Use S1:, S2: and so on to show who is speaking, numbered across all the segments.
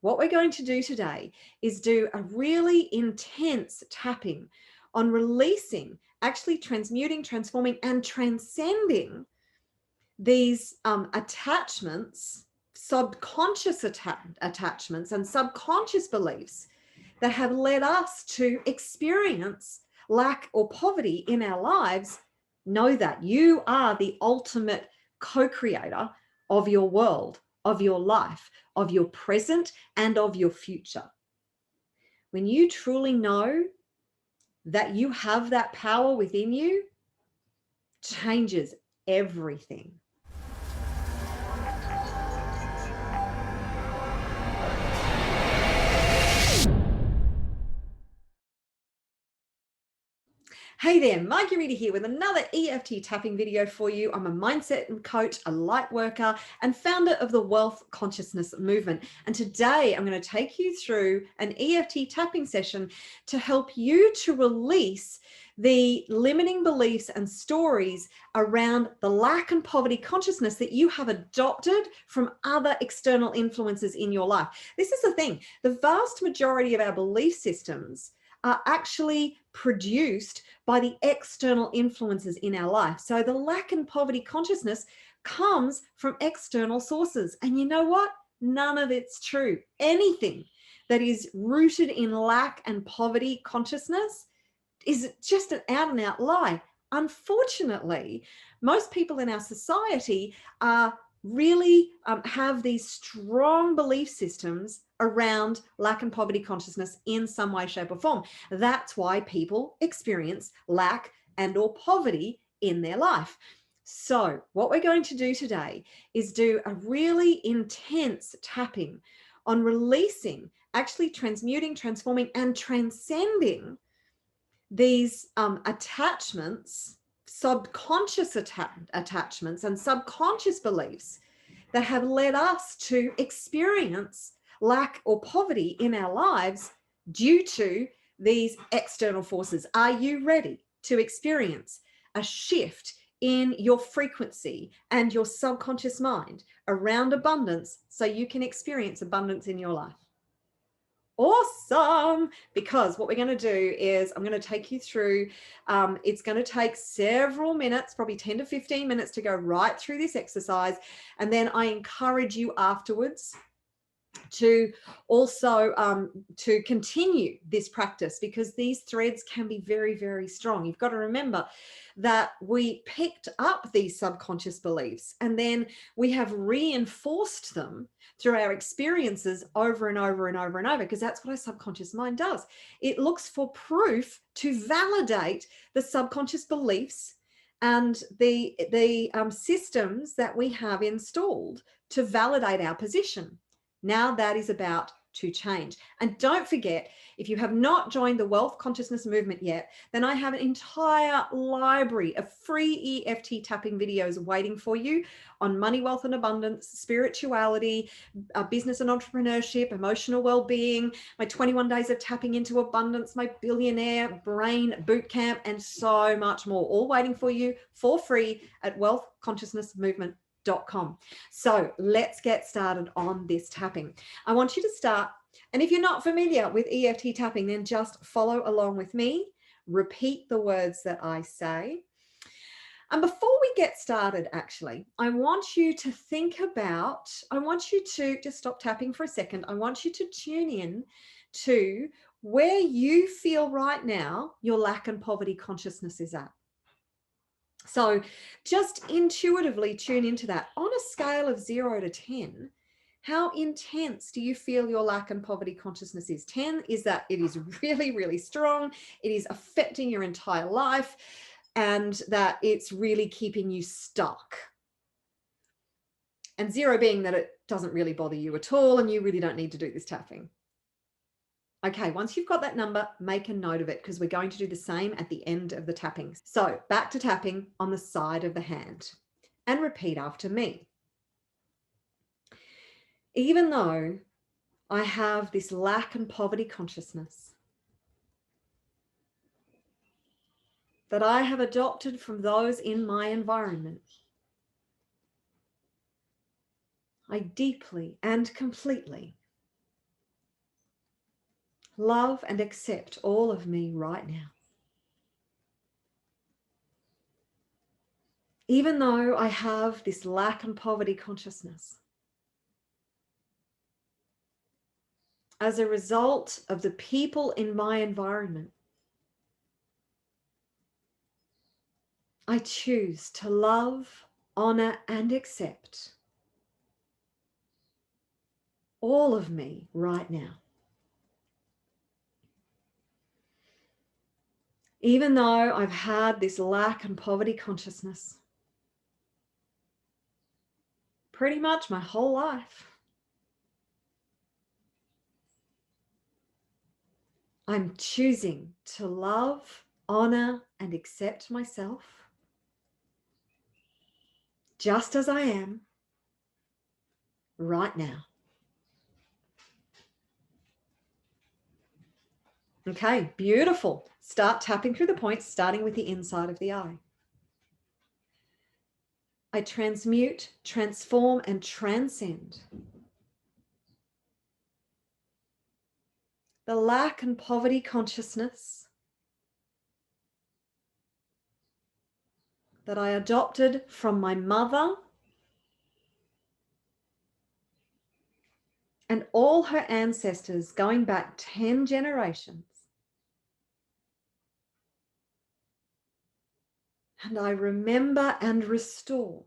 S1: what we're going to do today is do a really intense tapping on releasing, actually transmuting, transforming, and transcending these attachments, subconscious attachments and subconscious beliefs that have led us to experience lack or poverty in our lives. Know that you are the ultimate co-creator of your world, of your life, of your present, and of your future. When you truly know that you have that power within you, changes everything. Hey there, Marguerita here with another EFT tapping video for you. I'm a mindset and coach, a light worker, and founder of the Wealth Consciousness Movement. And today I'm going to take you through an EFT tapping session to help you to release the limiting beliefs and stories around the lack and poverty consciousness that you have adopted from other external influences in your life. This is the thing, the vast majority of our belief systems are actually produced by the external influences in our life. So the lack and poverty consciousness comes from external sources. And you know what? None of it's true. Anything that is rooted in lack and poverty consciousness is just an out and out lie. Unfortunately, most people in our society are really have these strong belief systems around lack and poverty consciousness in some way, shape, or form. That's why people experience lack and or poverty in their life. So what we're going to do today is do a really intense tapping on releasing, actually transmuting, transforming, and transcending these attachments, subconscious attachments and subconscious beliefs that have led us to experience lack or poverty in our lives due to these external forces. Are you ready to experience a shift in your frequency and your subconscious mind around abundance so you can experience abundance in your life? Awesome. Because what we're going to do is I'm going to take you through, it's going to take several minutes, probably 10 to 15 minutes to go right through this exercise. And then I encourage you afterwards to also to continue this practice, because these threads can be very, very strong. You've got to remember that we picked up these subconscious beliefs and then we have reinforced them through our experiences over and over and over and over, because that's what our subconscious mind does. It looks for proof to validate the subconscious beliefs and the systems that we have installed to validate our position. Now that is about to change. And don't forget, if you have not joined the Wealth Consciousness Movement yet, then I have an entire library of free EFT tapping videos waiting for you on money, wealth, and abundance, spirituality, business and entrepreneurship, emotional well-being, my 21 days of tapping into abundance, my billionaire brain bootcamp, and so much more, all waiting for you for free at wealthconsciousnessmovement.com. So let's get started on this tapping. I want you to start, and if you're not familiar with EFT tapping, then just follow along with me. Repeat the words that I say. And before we get started, actually, I want you to think about, I want you to just stop tapping for a second. I want you to tune in to where you feel right now your lack and poverty consciousness is at. So just intuitively tune into that. On a scale of 0 to 10, how intense do you feel your lack and poverty consciousness is? 10 is that it is really, really strong. It is affecting your entire life and that it's really keeping you stuck. And 0 being that it doesn't really bother you at all and you really don't need to do this tapping. Okay, once you've got that number, make a note of it, because we're going to do the same at the end of the tapping. So back to tapping on the side of the hand and repeat after me. Even though I have this lack and poverty consciousness that I have adopted from those in my environment, I deeply and completely love and accept all of me right now. Even though I have this lack and poverty consciousness, as a result of the people in my environment, I choose to love, honor, and accept all of me right now. Even though I've had this lack and poverty consciousness pretty much my whole life, I'm choosing to love, honor, and accept myself just as I am right now. Okay, beautiful. Start tapping through the points, starting with the inside of the eye. I transmute, transform, and transcend the lack and poverty consciousness that I adopted from my mother and all her ancestors going back 10 generations. And I remember and restore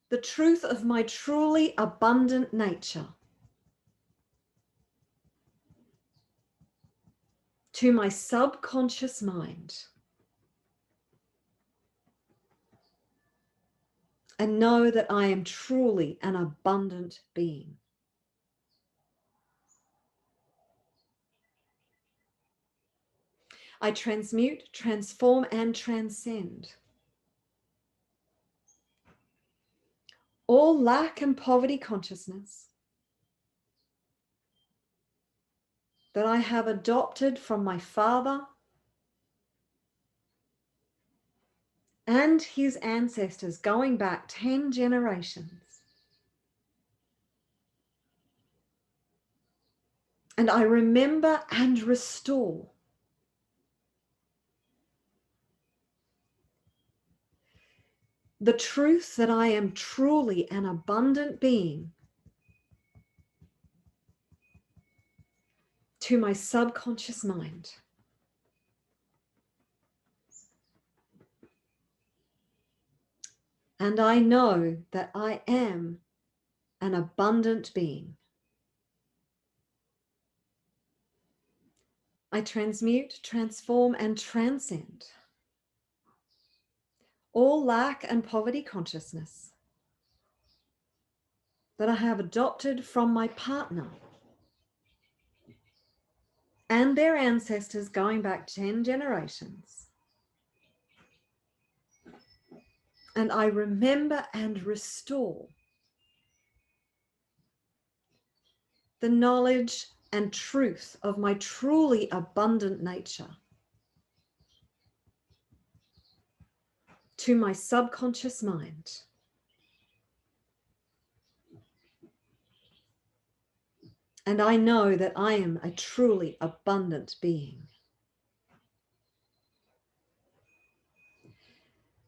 S1: the truth of my truly abundant nature to my subconscious mind, and know that I am truly an abundant being. I transmute, transform, and transcend all lack and poverty consciousness that I have adopted from my father and his ancestors going back 10 generations. And I remember and restore the truth that I am truly an abundant being to my subconscious mind. And I know that I am an abundant being. I transmute, transform, and transcend all lack and poverty consciousness that I have adopted from my partner and their ancestors going back 10 generations. And I remember and restore the knowledge and truth of my truly abundant nature to my subconscious mind. And I know that I am a truly abundant being.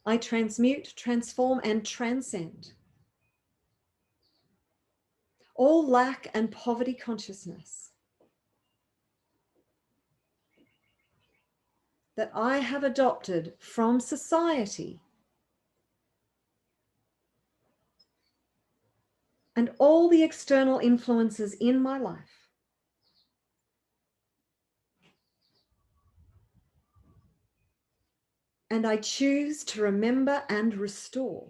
S1: I transmute, transform, and transcend all lack and poverty consciousness that I have adopted from society and all the external influences in my life. And I choose to remember and restore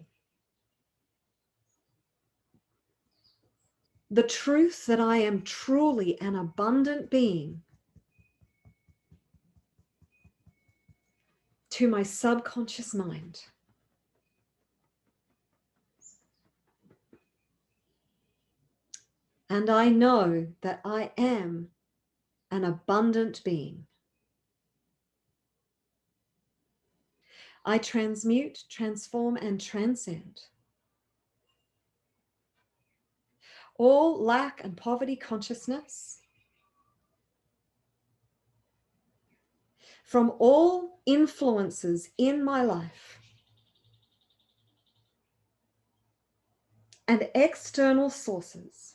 S1: the truth that I am truly an abundant being to my subconscious mind. And I know that I am an abundant being. I transmute, transform, and transcend all lack and poverty consciousness from all influences in my life and external sources.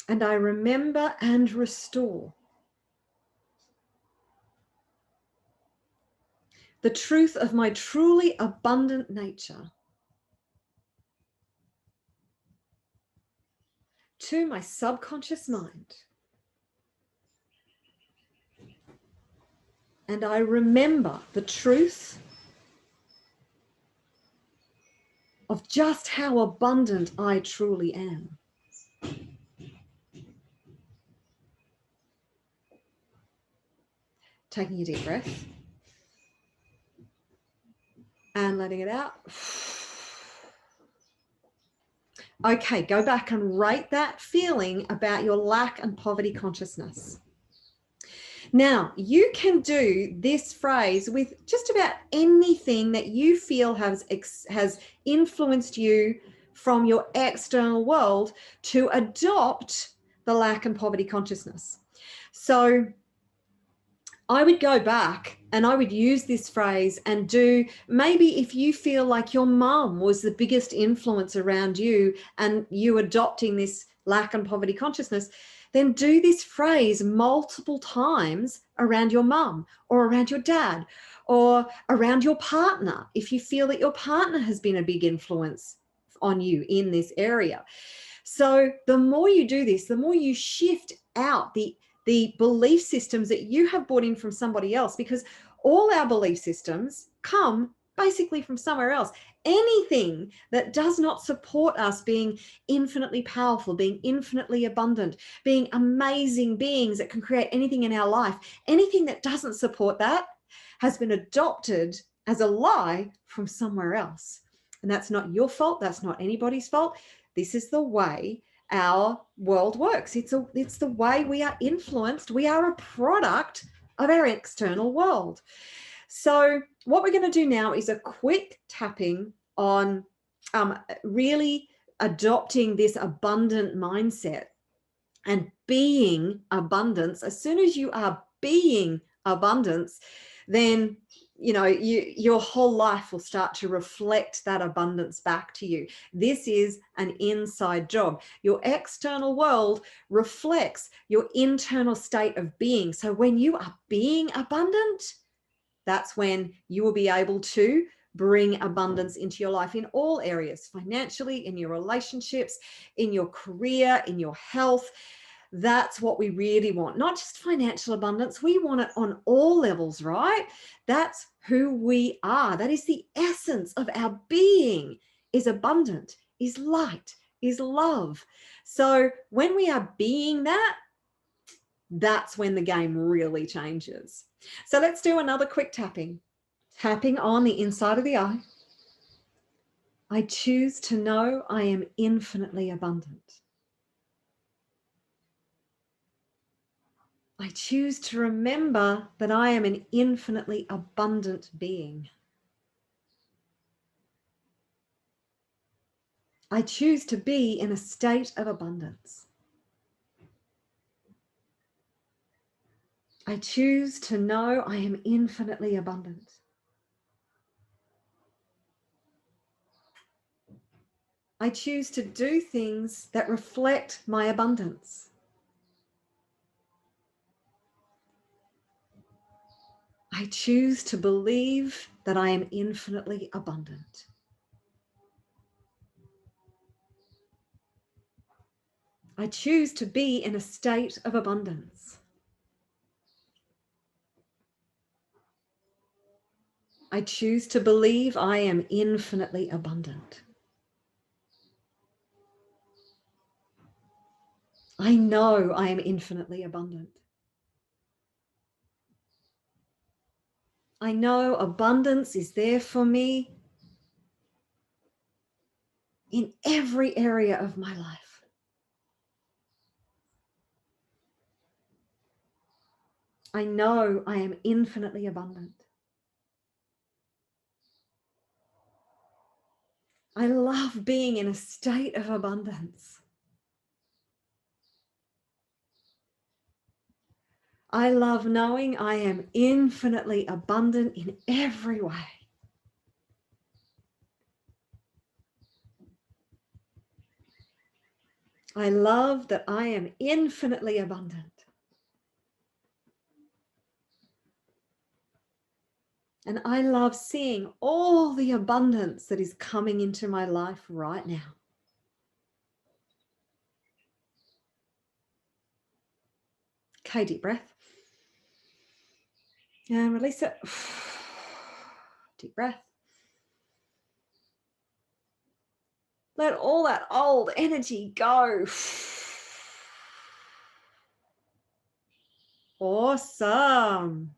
S1: And I remember and restore the truth of my truly abundant nature to my subconscious mind. And I remember the truth of just how abundant I truly am. Taking a deep breath and letting it out. Okay, go back and rate that feeling about your lack and poverty consciousness. Now, you can do this phrase with just about anything that you feel has influenced you from your external world to adopt the lack and poverty consciousness. So I would go back and I would use this phrase and do, maybe if you feel like your mum was the biggest influence around you and you adopting this lack and poverty consciousness, then do this phrase multiple times around your mum or around your dad or around your partner if you feel that your partner has been a big influence on you in this area. So the more you do this, the more you shift out the belief systems that you have brought in from somebody else, because all our belief systems come basically from somewhere else. Anything that does not support us being infinitely powerful, being infinitely abundant, being amazing beings that can create anything in our life, anything that doesn't support that has been adopted as a lie from somewhere else. And that's not your fault. That's not anybody's fault. This is the way our world works. It's the way we are influenced. We are a product of our external world. So what we're going to do now is a quick tapping on really adopting this abundant mindset and being abundance. As soon as you are being abundance, then your whole life will start to reflect that abundance back to you. This is an inside job. Your external world reflects your internal state of being. So when you are being abundant, that's when you will be able to bring abundance into your life in all areas, financially, in your relationships, in your career, in your health. That's what we really want. Not just financial abundance. We want it on all levels, right? That's who we are. That is the essence of our being, is abundant, is light, is love. So when we are being that, that's when the game really changes. So let's do another quick tapping. Tapping on the inside of the eye. I choose to know I am infinitely abundant. I choose to remember that I am an infinitely abundant being. I choose to be in a state of abundance. I choose to know I am infinitely abundant. I choose to do things that reflect my abundance. I choose to believe that I am infinitely abundant. I choose to be in a state of abundance. I choose to believe I am infinitely abundant. I know I am infinitely abundant. I know abundance is there for me in every area of my life. I know I am infinitely abundant. I love being in a state of abundance. I love knowing I am infinitely abundant in every way. I love that I am infinitely abundant. And I love seeing all the abundance that is coming into my life right now. Okay, deep breath. And release it. Deep breath. Let all that old energy go. Awesome.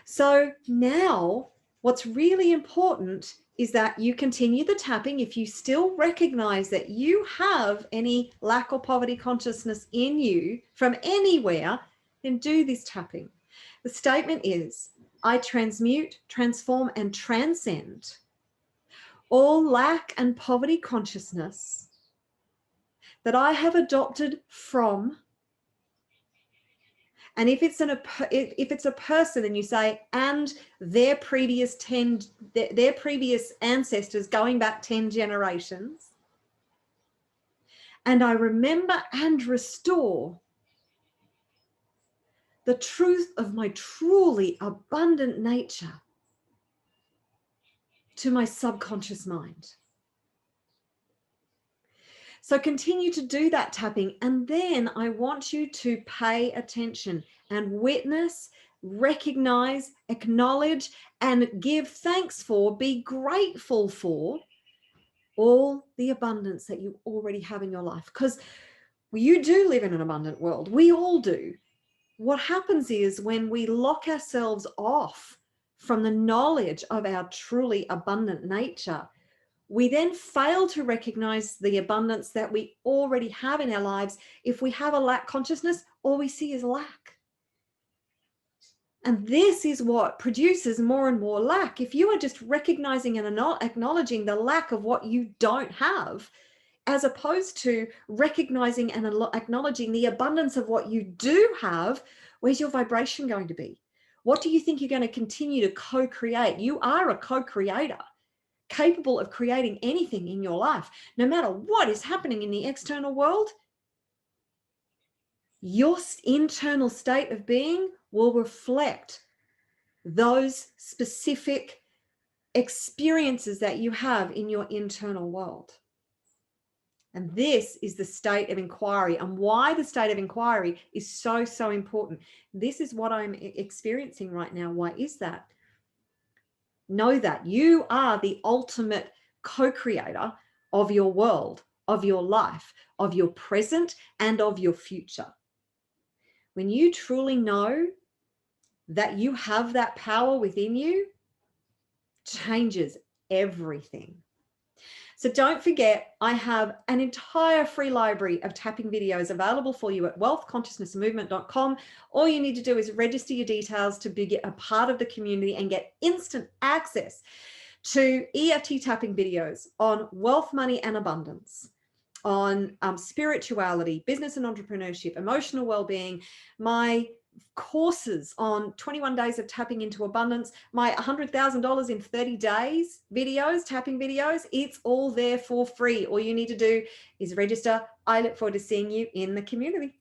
S1: So now what's really important is that you continue the tapping. If you still recognize that you have any lack or poverty consciousness in you from anywhere, then do this tapping. The statement is, I transmute, transform, and transcend all lack and poverty consciousness that I have adopted from. And if it's a person, and you say, and their previous ancestors going back 10 generations, and I remember and restore the truth of my truly abundant nature to my subconscious mind. So continue to do that tapping, and then I want you to pay attention and witness, recognize, acknowledge, and give thanks for, be grateful for all the abundance that you already have in your life. Because you do live in an abundant world. We all do. What happens is when we lock ourselves off from the knowledge of our truly abundant nature, we then fail to recognize the abundance that we already have in our lives. If we have a lack consciousness, all we see is lack. And this is what produces more and more lack. If you are just recognizing and acknowledging the lack of what you don't have, as opposed to recognizing and acknowledging the abundance of what you do have, where's your vibration going to be? What do you think you're going to continue to co-create? You are a co-creator, capable of creating anything in your life. No matter what is happening in the external world, your internal state of being will reflect those specific experiences that you have in your internal world. And this is the state of inquiry, and why the state of inquiry is so, so important. This is what I'm experiencing right now. Why is that? Know that you are the ultimate co-creator of your world, of your life, of your present, and of your future. When you truly know that you have that power within you, changes everything. So don't forget, I have an entire free library of tapping videos available for you at wealthconsciousnessmovement.com. All you need to do is register your details to be a part of the community and get instant access to EFT tapping videos on wealth, money, and abundance, on spirituality, business and entrepreneurship, emotional well-being, my courses on 21 days of tapping into abundance, my $100,000 in 30 days videos, tapping videos. It's all there for free. All you need to do is register. I look forward to seeing you in the community.